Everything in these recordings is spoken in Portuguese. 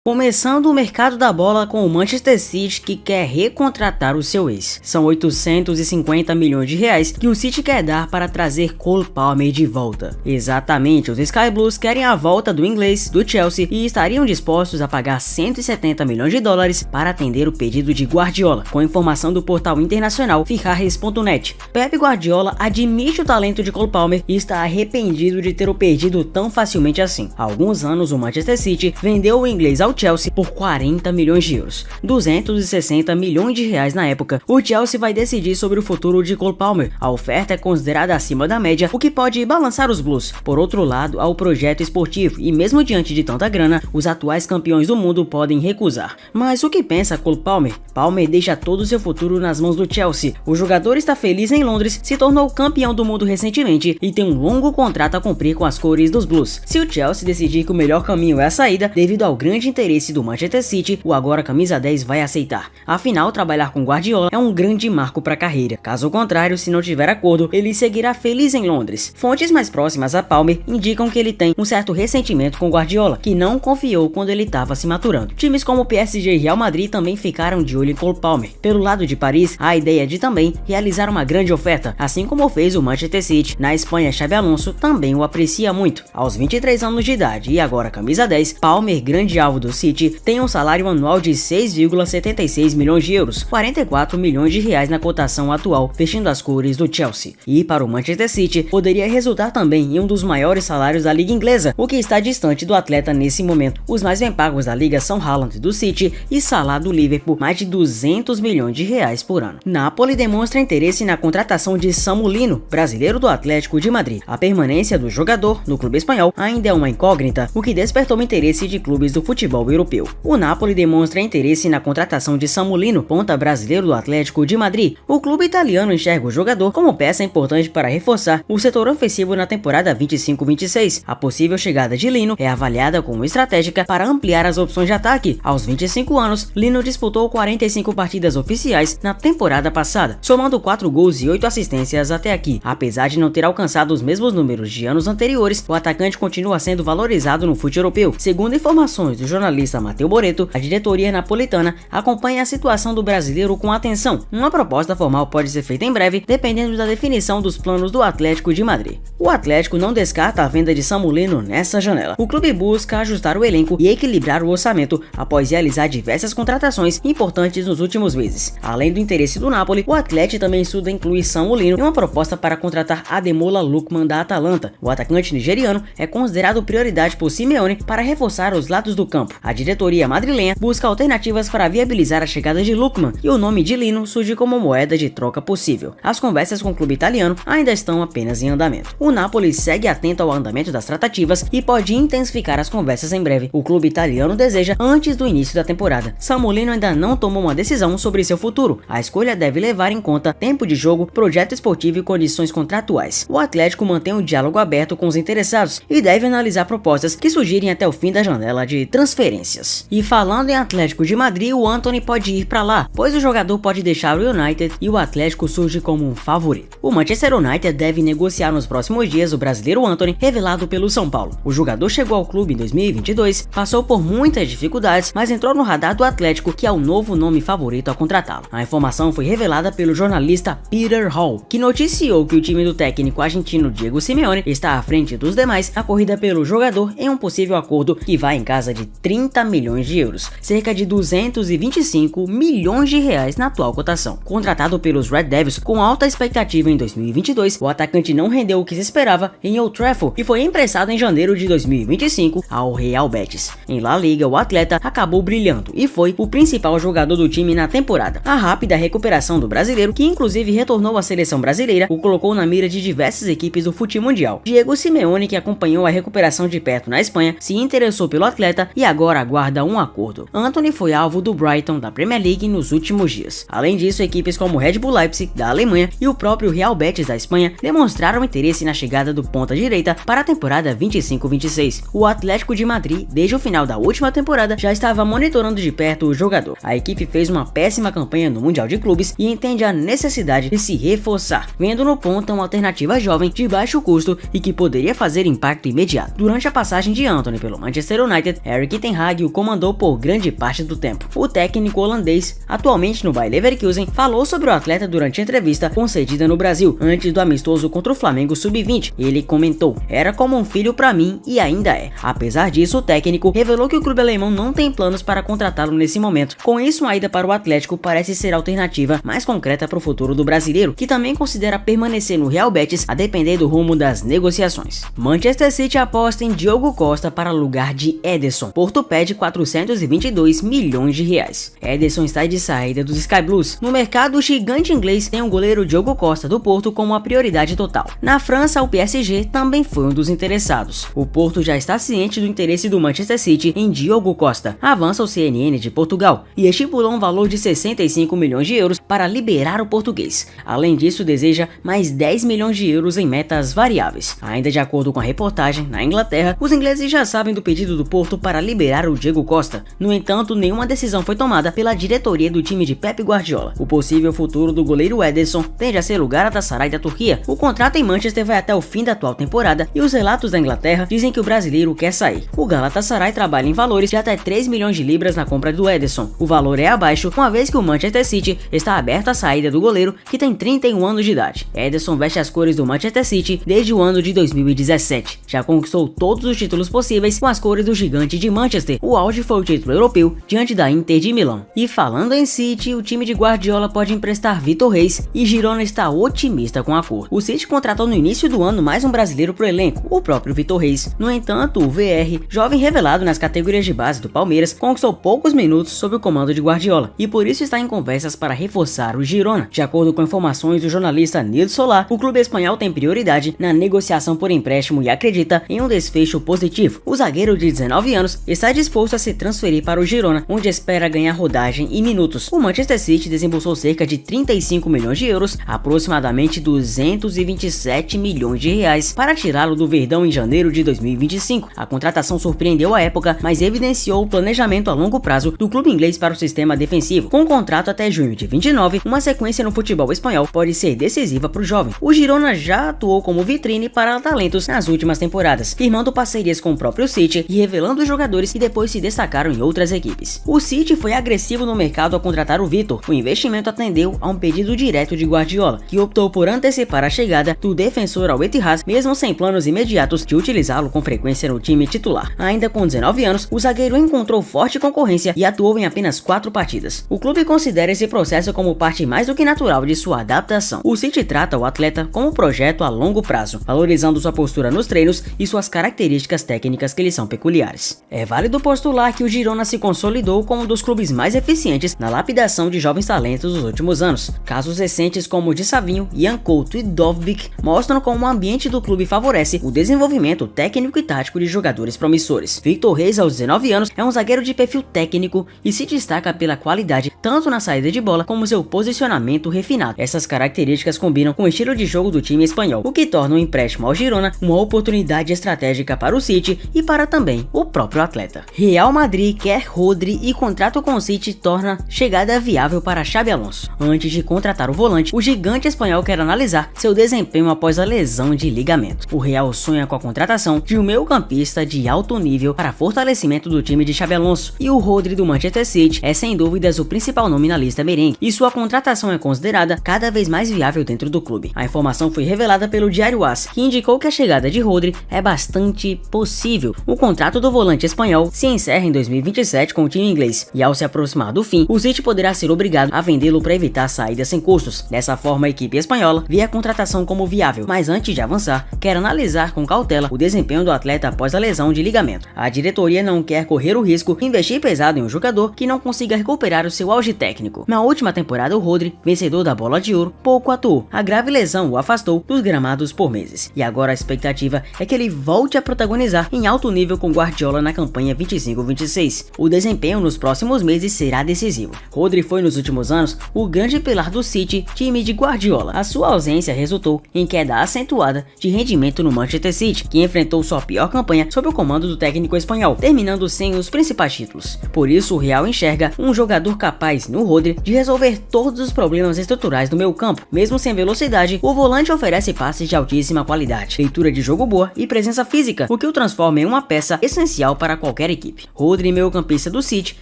Começando o mercado da bola com o Manchester City, que quer recontratar o seu ex. São 850 milhões de reais que o City quer dar para trazer Cole Palmer de volta. Exatamente, os Sky Blues querem a volta do inglês do Chelsea e estariam dispostos a pagar 170 milhões de dólares para atender o pedido de Guardiola, com informação do portal internacional Fichajes.net. Pep Guardiola admite o talento de Cole Palmer e está arrependido de ter o perdido tão facilmente assim. Há alguns anos o Manchester City vendeu o inglês ao Chelsea por 40 milhões de euros, 260 milhões de reais na época. O Chelsea vai decidir sobre o futuro de Cole Palmer. A oferta é considerada acima da média, o que pode balançar os Blues. Por outro lado, há o projeto esportivo e mesmo diante de tanta grana, os atuais campeões do mundo podem recusar. Mas o que pensa Cole Palmer? Palmer deixa todo o seu futuro nas mãos do Chelsea. O jogador está feliz em Londres, se tornou campeão do mundo recentemente e tem um longo contrato a cumprir com as cores dos Blues. Se o Chelsea decidir que o melhor caminho é a saída, devido ao grande interesse do Manchester City, o agora camisa 10 vai aceitar. Afinal, trabalhar com Guardiola é um grande marco para a carreira. Caso contrário, se não tiver acordo, ele seguirá feliz em Londres. Fontes mais próximas a Palmer indicam que ele tem um certo ressentimento com Guardiola, que não confiou quando ele estava se maturando. Times como o PSG e Real Madrid também ficaram de olho em Cole Palmer. Pelo lado de Paris, há a ideia de também realizar uma grande oferta, assim como fez o Manchester City. Na Espanha, Xabi Alonso também o aprecia muito. Aos 23 anos de idade e agora camisa 10, Palmer, grande alvo do City, tem um salário anual de 6,76 milhões de euros, 44 milhões de reais na cotação atual, vestindo as cores do Chelsea. E para o Manchester City, poderia resultar também em um dos maiores salários da liga inglesa, o que está distante do atleta nesse momento. Os mais bem pagos da liga são Haaland do City e Salah do Liverpool, mais de 200 milhões de reais por ano. Napoli demonstra interesse na contratação de Samu Lino, brasileiro do Atlético de Madrid. A permanência do jogador no clube espanhol ainda é uma incógnita, o que despertou o interesse de clubes do futebol europeu. O Napoli demonstra interesse na contratação de Samu Lino, ponta brasileiro do Atlético de Madrid. O clube italiano enxerga o jogador como peça importante para reforçar o setor ofensivo na temporada 25-26. A possível chegada de Lino é avaliada como estratégica para ampliar as opções de ataque. Aos 25 anos, Lino disputou 45 partidas oficiais na temporada passada, somando 4 gols e 8 assistências até aqui. Apesar de não ter alcançado os mesmos números de anos anteriores, o atacante continua sendo valorizado no futebol europeu. Segundo informações do jornalista Matteo Boretto, a diretoria napolitana acompanha a situação do brasileiro com atenção. Uma proposta formal pode ser feita em breve, dependendo da definição dos planos do Atlético de Madrid. O Atlético não descarta a venda de Samu Lino nessa janela. O clube busca ajustar o elenco e equilibrar o orçamento após realizar diversas contratações importantes nos últimos meses. Além do interesse do Napoli, o Atlético também estuda incluir Samu Lino em uma proposta para contratar Ademola Lookman da Atalanta. O atacante nigeriano é considerado prioridade por Simeone para reforçar os lados do campo. A diretoria madrilenha busca alternativas para viabilizar a chegada de Lookman e o nome de Lino surge como moeda de troca possível. As conversas com o clube italiano ainda estão apenas em andamento. O Napoli segue atento ao andamento das tratativas e pode intensificar as conversas em breve. O clube italiano deseja antes do início da temporada. Samu Lino ainda não tomou uma decisão sobre seu futuro. A escolha deve levar em conta tempo de jogo, projeto esportivo e condições contratuais. O Atlético mantém um diálogo aberto com os interessados e deve analisar propostas que surgirem até o fim da janela de transferências. E falando em Atlético de Madrid, o Antony pode ir para lá, pois o jogador pode deixar o United e o Atlético surge como um favorito. O Manchester United deve negociar nos próximos dias o brasileiro Antony, revelado pelo São Paulo. O jogador chegou ao clube em 2022, passou por muitas dificuldades, mas entrou no radar do Atlético, que é o novo nome favorito a contratá-lo. A informação foi revelada pelo jornalista Peter Hall, que noticiou que o time do técnico argentino Diego Simeone está à frente dos demais na corrida pelo jogador em um possível acordo que vai em casa de 30 milhões de euros, cerca de 225 milhões de reais na atual cotação. Contratado pelos Red Devils com alta expectativa em 2022, o atacante não rendeu o que se esperava em Old Trafford e foi emprestado em janeiro de 2025 ao Real Betis. Em La Liga, o atleta acabou brilhando e foi o principal jogador do time na temporada. A rápida recuperação do brasileiro, que inclusive retornou à seleção brasileira, o colocou na mira de diversas equipes do futebol mundial. Diego Simeone, que acompanhou a recuperação de perto na Espanha, se interessou pelo atleta e agora aguarda um acordo. Antony foi alvo do Brighton da Premier League nos últimos dias. Além disso, equipes como o Red Bull Leipzig da Alemanha e o próprio Real Betis da Espanha demonstraram interesse na chegada do ponta-direita para a temporada 25-26. O Atlético de Madrid, desde o final da última temporada, já estava monitorando de perto o jogador. A equipe fez uma péssima campanha no Mundial de Clubes e entende a necessidade de se reforçar, vendo no ponta uma alternativa jovem de baixo custo e que poderia fazer impacto imediato. Durante a passagem de Antony pelo Manchester United, Erik ten Hag o comandou por grande parte do tempo. O técnico holandês, atualmente no Bayer Leverkusen, falou sobre o atleta durante a entrevista concedida no Brasil, antes do amistoso contra o Flamengo Sub-20. Ele comentou: "Era como um filho pra mim e ainda é". Apesar disso, o técnico revelou que o clube alemão não tem planos para contratá-lo nesse momento. Com isso, a ida para o Atlético parece ser a alternativa mais concreta para o futuro do brasileiro, que também considera permanecer no Real Betis a depender do rumo das negociações. Manchester City aposta em Diogo Costa para lugar de Ederson. Porto pede 422 milhões de reais. Ederson está de saída dos Sky Blues. No mercado, o gigante inglês tem o goleiro Diogo Costa do Porto como uma prioridade total. Na França, o PSG também foi um dos interessados. O Porto já está ciente do interesse do Manchester City em Diogo Costa, avança o CNN de Portugal, e estipulou um valor de 65 milhões de euros para liberar o português. Além disso, deseja mais 10 milhões de euros em metas variáveis. Ainda de acordo com a reportagem, na Inglaterra, os ingleses já sabem do pedido do Porto para liberar o Diogo Costa. No entanto, nenhuma decisão foi tomada pela diretoria do time de Pep Guardiola. O possível futuro do goleiro Ederson tende a ser o Galatasaray da Turquia. O contrato em Manchester vai até o fim da atual temporada e os relatos da Inglaterra dizem que o brasileiro quer sair. O Galatasaray trabalha em valores de até 3 milhões de libras na compra do Ederson. O valor é abaixo, uma vez que o Manchester City está aberto à saída do goleiro, que tem 31 anos de idade. Ederson veste as cores do Manchester City desde o ano de 2017. Já conquistou todos os títulos possíveis com as cores do gigante de Manchester. O auge foi o título europeu diante da Inter de Milão. E falando em City, o time de Guardiola pode emprestar Vitor Reis e Girona está otimista com o acordo. O City contratou no início do ano mais um brasileiro pro elenco, o próprio Vitor Reis. No entanto, o VR, jovem revelado nas categorias de base do Palmeiras, conquistou poucos minutos sob o comando de Guardiola e por isso está em conversas para reforçar o Girona. De acordo com informações do jornalista Nil Solar, o clube espanhol tem prioridade na negociação por empréstimo e acredita em um desfecho positivo. O zagueiro de 19 anos está disposto a se transferir para o Girona, onde espera ganhar rodagem e minutos. O Manchester City desembolsou cerca de 35 milhões de euros, aproximadamente 227 milhões de reais, para tirá-lo do Verdão em janeiro de 2025. A contratação surpreendeu a época, mas evidenciou o planejamento a longo prazo do clube inglês para o sistema defensivo. Com um contrato até junho de 29, uma sequência no futebol espanhol pode ser decisiva para o jovem. O Girona já atuou como vitrine para talentos nas últimas temporadas, firmando parcerias com o próprio City e revelando jogadores que depois se destacaram em outras equipes. O City foi agressivo no mercado ao contratar o Vitor. O investimento atendeu a um pedido direto de Guardiola, que optou por antecipar a chegada do defensor ao Etihad, mesmo sem planos imediatos de utilizá-lo com frequência no time titular. Ainda com 19 anos, o zagueiro encontrou forte concorrência e atuou em apenas 4 partidas. O clube considera esse processo como parte mais do que natural de sua adaptação. O City trata o atleta como um projeto a longo prazo, valorizando sua postura nos treinos e suas características técnicas que lhe são peculiares. É válido postular que o Girona se consolidou como um dos clubes mais eficientes na lapidação de jovens talentos dos últimos anos. Casos recentes como o de Savinho, Ian Couto e Dovbyk mostram como o ambiente do clube favorece o desenvolvimento técnico e tático de jogadores promissores. Vitor Reis, aos 19 anos, é um zagueiro de perfil técnico e se destaca pela qualidade tanto na saída de bola como seu posicionamento refinado. Essas características combinam com o estilo de jogo do time espanhol, o que torna o empréstimo ao Girona uma oportunidade estratégica para o City e para também o próprio atleta. Real Madrid quer Rodri e contrato com o City torna chegada viável para Xabi Alonso. Antes de contratar o volante, o gigante espanhol quer analisar seu desempenho após a lesão de ligamento. O Real sonha com a contratação de um meio-campista de alto nível para fortalecimento do time de Xabi Alonso, e o Rodri do Manchester City é sem dúvidas o principal nome na lista merengue, e sua contratação é considerada cada vez mais viável dentro do clube. A informação foi revelada pelo Diário AS, que indicou que a chegada de Rodri é bastante possível. O contrato do volante espanhol se encerra em 2027 com o time inglês, e ao se aproximar do fim, o City poderá ser obrigado a vendê-lo para evitar saídas sem custos. Dessa forma, a equipe espanhola vê a contratação como viável, mas antes de avançar, quer analisar com cautela o desempenho do atleta após a lesão de ligamento. A diretoria não quer correr o risco de investir pesado em um jogador que não consiga recuperar o seu auge técnico. Na última temporada, o Rodri, vencedor da Bola de Ouro, pouco atuou. A grave lesão o afastou dos gramados por meses, e agora a expectativa é que ele volte a protagonizar em alto nível com Guardiola na campanha 25-26. O desempenho nos próximos meses será decisivo. Rodri foi nos últimos anos o grande pilar do City, time de Guardiola. A sua ausência resultou em queda acentuada de rendimento no Manchester City, que enfrentou sua pior campanha sob o comando do técnico espanhol, terminando sem os principais títulos. Por isso, o Real enxerga um jogador capaz no Rodri de resolver todos os problemas estruturais do meio campo. Mesmo sem velocidade, o volante oferece passes de altíssima qualidade, leitura de jogo boa e presença física, o que o transforma em uma peça essencial para qualquer qualquer equipe. Rodri, meio-campista do City,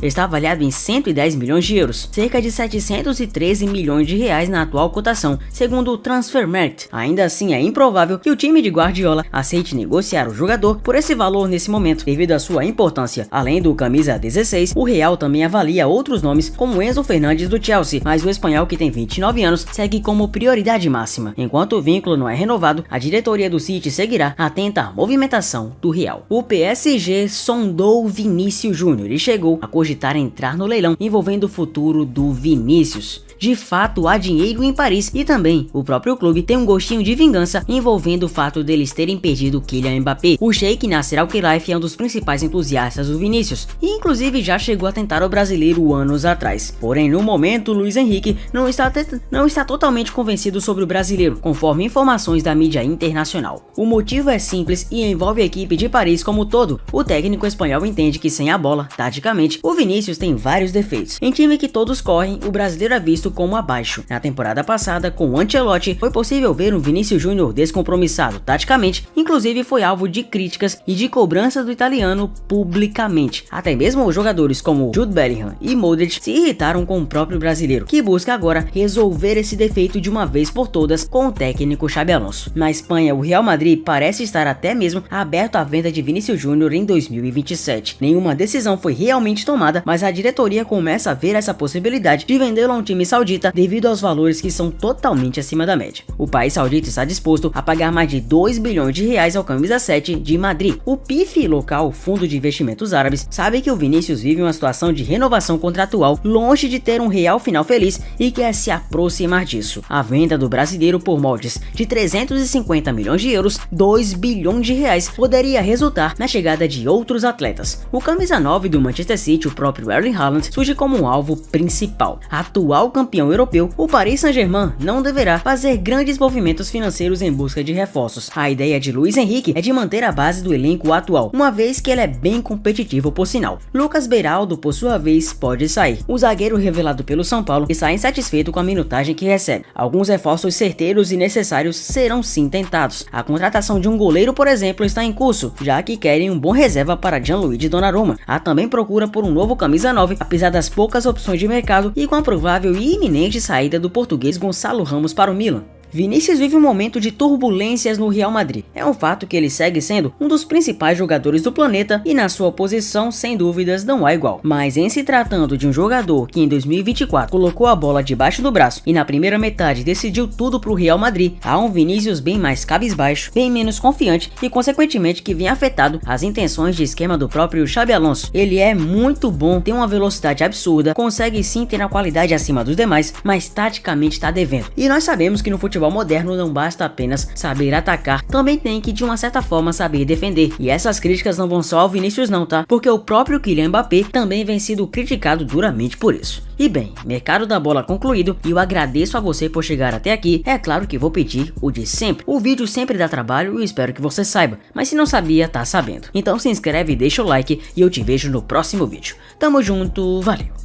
está avaliado em 110 milhões de euros, cerca de 713 milhões de reais na atual cotação, segundo o Transfermarkt. Ainda assim, é improvável que o time de Guardiola aceite negociar o jogador por esse valor nesse momento, devido à sua importância. Além do camisa 16, o Real também avalia outros nomes como Enzo Fernandes do Chelsea, mas o espanhol, que tem 29 anos, segue como prioridade máxima. Enquanto o vínculo não é renovado, a diretoria do City seguirá atenta à movimentação do Real. O PSG sondou Vinícius Júnior e chegou a cogitar entrar no leilão envolvendo o futuro do Vinícius. De fato, há dinheiro em Paris e também o próprio clube tem um gostinho de vingança envolvendo o fato deles terem perdido Kylian Mbappé. O Sheikh Nasser Al-Khelaifi é um dos principais entusiastas do Vinícius e inclusive já chegou a tentar o brasileiro anos atrás. Porém, no momento, Luiz Henrique não está totalmente convencido sobre o brasileiro, conforme informações da mídia internacional. O motivo é simples e envolve a equipe de Paris como um todo. O técnico espanhol entende que sem a bola, taticamente, o Vinícius tem vários defeitos. Em time que todos correm, o brasileiro é visto como abaixo. Na temporada passada, com o Ancelotti, foi possível ver um Vinícius Júnior descompromissado taticamente, inclusive foi alvo de críticas e de cobrança do italiano publicamente. Até mesmo os jogadores como Jude Bellingham e Modric se irritaram com o próprio brasileiro, que busca agora resolver esse defeito de uma vez por todas com o técnico Xabi Alonso. Na Espanha, o Real Madrid parece estar até mesmo aberto à venda de Vinícius Júnior em 2027. Nenhuma decisão foi realmente tomada, mas a diretoria começa a ver essa possibilidade de vendê-lo a um time saudita devido aos valores que são totalmente acima da média. O país saudita está disposto a pagar mais de 2 bilhões de reais ao camisa 7 de Madrid. O PIF local, Fundo de Investimentos Árabes, sabe que o Vinícius vive uma situação de renovação contratual longe de ter um real final feliz e quer se aproximar disso. A venda do brasileiro por moldes de 350 milhões de euros, 2 bilhões de reais, poderia resultar na chegada de outros atletas. O camisa 9 do Manchester City, o próprio Erling Haaland, surge como um alvo principal. Atual campeão europeu, o Paris Saint-Germain não deverá fazer grandes movimentos financeiros em busca de reforços. A ideia de Luiz Henrique é de manter a base do elenco atual, uma vez que ele é bem competitivo por sinal. Lucas Beraldo, por sua vez, pode sair. O zagueiro revelado pelo São Paulo está insatisfeito com a minutagem que recebe. Alguns reforços certeiros e necessários serão sim tentados. A contratação de um goleiro, por exemplo, está em curso, já que querem um bom reserva para Gianluigi Donnarumma. Há também procura por um novo camisa 9, apesar das poucas opções de mercado e com a provável e iminente saída do português Gonçalo Ramos para o Milan. Vinícius vive um momento de turbulências no Real Madrid. É um fato que ele segue sendo um dos principais jogadores do planeta e na sua posição, sem dúvidas, não há igual. Mas em se tratando de um jogador que em 2024 colocou a bola debaixo do braço e na primeira metade decidiu tudo para o Real Madrid, há um Vinícius bem mais cabisbaixo, bem menos confiante e consequentemente que vem afetado as intenções de esquema do próprio Xabi Alonso. Ele é muito bom, tem uma velocidade absurda, consegue sim ter uma qualidade acima dos demais, mas taticamente está devendo. E nós sabemos que no futebol moderno não basta apenas saber atacar, também tem que de uma certa forma saber defender. E essas críticas não vão só ao Vinícius não, tá? Porque o próprio Kylian Mbappé também vem sido criticado duramente por isso. E bem, mercado da bola concluído e eu agradeço a você por chegar até aqui. É claro que vou pedir o de sempre. O vídeo sempre dá trabalho e espero que você saiba, mas se não sabia, tá sabendo. Então se inscreve e deixa o like e eu te vejo no próximo vídeo. Tamo junto, valeu!